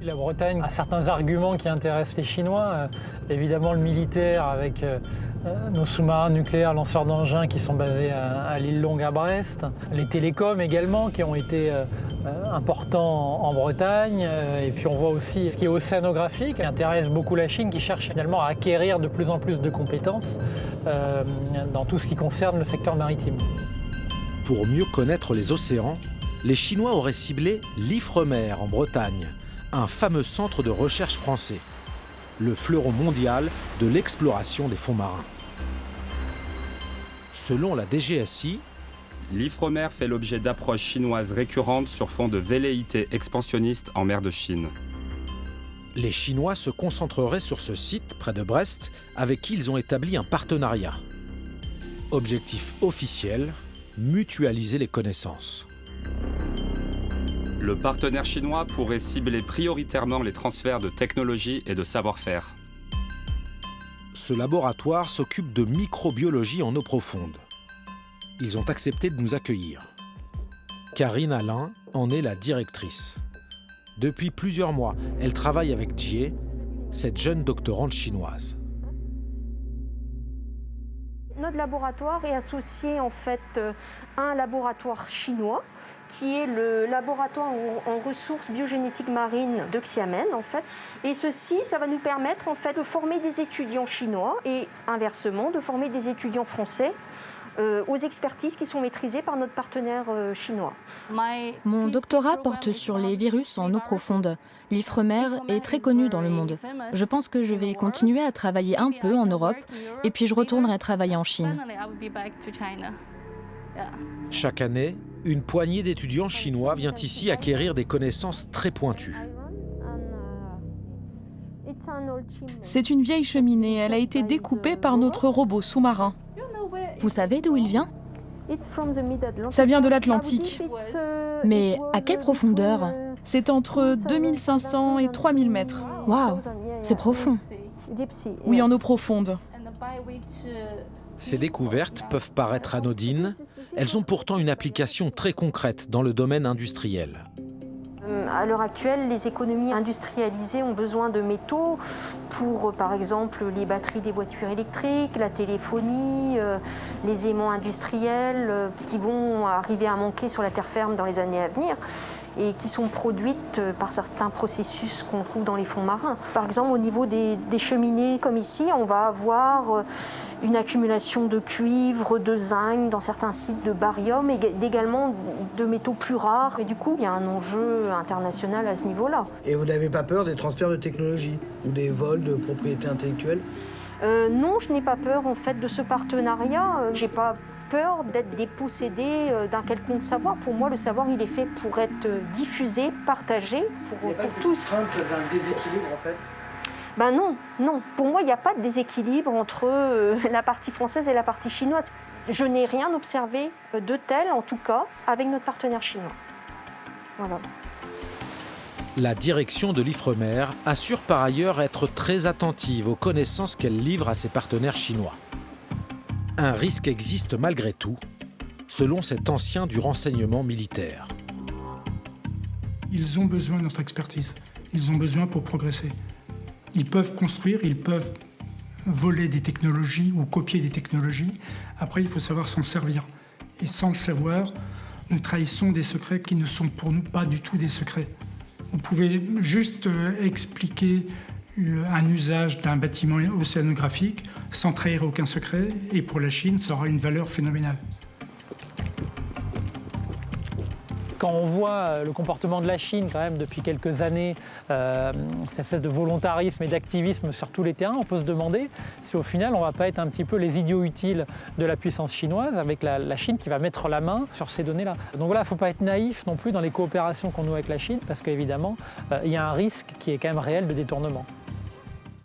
La Bretagne a certains arguments qui intéressent les Chinois. Évidemment le militaire avec nos sous-marins nucléaires lanceurs d'engins qui sont basés à l'île Longue à Brest. Les télécoms également qui ont été importants en Bretagne. Et puis on voit aussi ce qui est océanographique qui intéresse beaucoup la Chine, qui cherche finalement à acquérir de plus en plus de compétences dans tout ce qui concerne le secteur maritime. Pour mieux connaître les océans, les Chinois auraient ciblé l'Ifremer en Bretagne, un fameux centre de recherche français, le fleuron mondial de l'exploration des fonds marins. Selon la DGSI, l'Ifremer fait l'objet d'approches chinoises récurrentes sur fond de velléités expansionnistes en mer de Chine. Les Chinois se concentreraient sur ce site, près de Brest, avec qui ils ont établi un partenariat. Objectif officiel, mutualiser les connaissances. Le partenaire chinois pourrait cibler prioritairement les transferts de technologies et de savoir-faire. Ce laboratoire s'occupe de microbiologie en eau profonde. Ils ont accepté de nous accueillir. Karine Alain en est la directrice. Depuis plusieurs mois, elle travaille avec Jie, cette jeune doctorante chinoise. Notre laboratoire est associé en fait à un laboratoire chinois qui est le laboratoire en ressources biogénétiques marines de Xiamen en fait. Et ceci, ça va nous permettre en fait de former des étudiants chinois et inversement de former des étudiants français aux expertises qui sont maîtrisées par notre partenaire chinois. Mon doctorat porte sur les virus en eau profonde. L'Ifremer est très connu dans le monde. Je pense que je vais continuer à travailler un peu en Europe et puis je retournerai travailler en Chine. Chaque année, une poignée d'étudiants chinois vient ici acquérir des connaissances très pointues. C'est une vieille cheminée, elle a été découpée par notre robot sous-marin. Vous savez d'où il vient ? Ça vient de l'Atlantique. Mais à quelle profondeur ? C'est entre 2500 et 3000 mètres. Waouh, c'est profond. Oui, en eau profonde. Ces découvertes peuvent paraître anodines, elles ont pourtant une application très concrète dans le domaine industriel. À l'heure actuelle, les économies industrialisées ont besoin de métaux pour, par exemple, les batteries des voitures électriques, la téléphonie, les aimants industriels qui vont arriver à manquer sur la terre ferme dans les années à venir et qui sont produites par certains processus qu'on trouve dans les fonds marins. Par exemple, au niveau des cheminées, comme ici, on va avoir une accumulation de cuivre, de zinc, dans certains sites de barium, et également de métaux plus rares. Et du coup, il y a un enjeu international à ce niveau-là. Et vous n'avez pas peur des transferts de technologie ou des vols de propriété intellectuelle ? Non, je n'ai pas peur en fait de ce partenariat. J'ai pas peur d'être dépossédée d'un quelconque savoir. Pour moi, le savoir, il est fait pour être diffusé, partagé pour tous. Il n'y a pas de crainte d'un déséquilibre en fait ? Ben non. Pour moi, il n'y a pas de déséquilibre entre la partie française et la partie chinoise. Je n'ai rien observé de tel, en tout cas, avec notre partenaire chinois. Voilà. La direction de l'Ifremer assure par ailleurs être très attentive aux connaissances qu'elle livre à ses partenaires chinois. Un risque existe malgré tout, selon cet ancien du renseignement militaire. Ils ont besoin de notre expertise. Ils ont besoin pour progresser. Ils peuvent construire, ils peuvent voler des technologies ou copier des technologies. Après, il faut savoir s'en servir. Et sans le savoir, nous trahissons des secrets qui ne sont pour nous pas du tout des secrets. Vous pouvez juste expliquer un usage d'un bâtiment océanographique sans trahir aucun secret. Et pour la Chine, ça aura une valeur phénoménale. Quand on voit le comportement de la Chine quand même depuis quelques années, cette espèce de volontarisme et d'activisme sur tous les terrains, on peut se demander si au final on ne va pas être un petit peu les idiots utiles de la puissance chinoise avec la Chine qui va mettre la main sur ces données-là. Donc voilà, il ne faut pas être naïf non plus dans les coopérations qu'on noue avec la Chine parce qu'évidemment, il y a un risque qui est quand même réel de détournement.